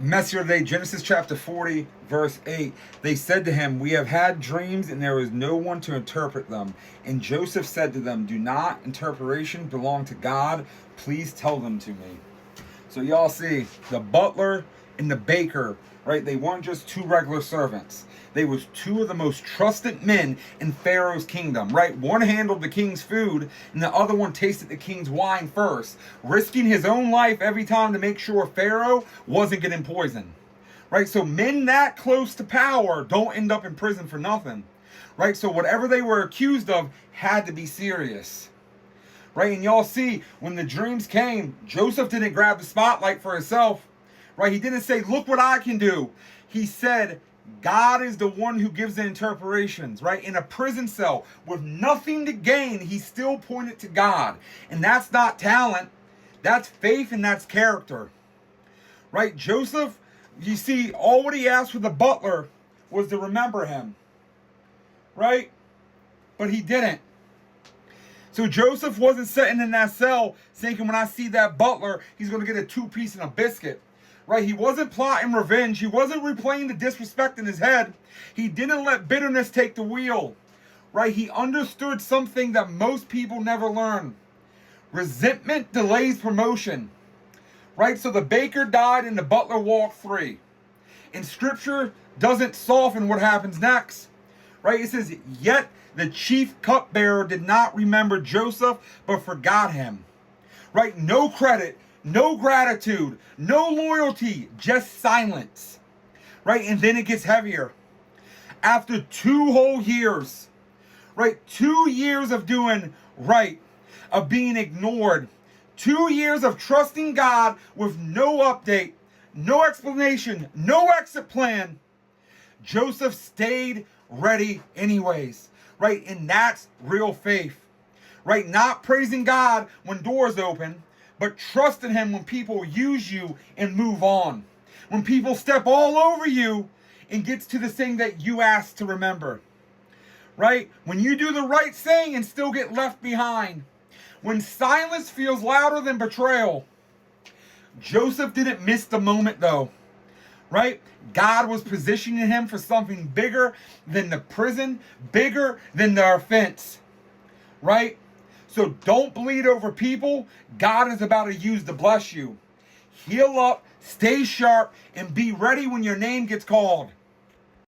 Messier today, Genesis chapter 40, verse 8. They said to him, "We have had dreams, and there is no one to interpret them." And Joseph said to them, "Do not interpretation belong to God? Please tell them to me." So y'all see, the butler and the baker, right? They weren't just two regular servants. They was two of the most trusted men in Pharaoh's kingdom, right? One handled the king's food, and the other one tasted the king's wine first, risking his own life every time to make sure Pharaoh wasn't getting poisoned, right? So men that close to power don't end up in prison for nothing, right? So whatever they were accused of had to be serious. Right, and y'all see, when the dreams came, Joseph didn't grab the spotlight for himself. Right, he didn't say, "Look what I can do." He said, God is the one who gives the interpretations, right? In a prison cell with nothing to gain, he still pointed to God. And that's not talent, that's faith, and that's character. Right, Joseph, you see, all what he asked for the butler was to remember him. Right, but he didn't. So Joseph wasn't sitting in that cell thinking, when I see that butler, he's going to get a 2-piece and a biscuit. Right? He wasn't plotting revenge. He wasn't replaying the disrespect in his head. He didn't let bitterness take the wheel. Right? He understood something that most people never learn. Resentment delays promotion. Right? So the baker died and the butler walked free. And scripture doesn't soften what happens next. Right? It says, "Yet the chief cupbearer did not remember Joseph, but forgot him." Right? No credit, no gratitude, no loyalty, just silence. Right? And then it gets heavier. After 2 whole years, right? 2 years of doing right, of being ignored, 2 years of trusting God with no update, no explanation, no exit plan, Joseph stayed ready anyways, right? And that's real faith, right? Not praising God when doors open, but trusting him when people use you and move on. When people step all over you and gets to the thing that you asked to remember, right? When you do the right thing and still get left behind. When silence feels louder than betrayal. Joseph didn't miss the moment though. Right? God was positioning him for something bigger than the prison, bigger than the offense. Right? So don't bleed over people God is about to use to bless you. Heal up, stay sharp, and be ready when your name gets called.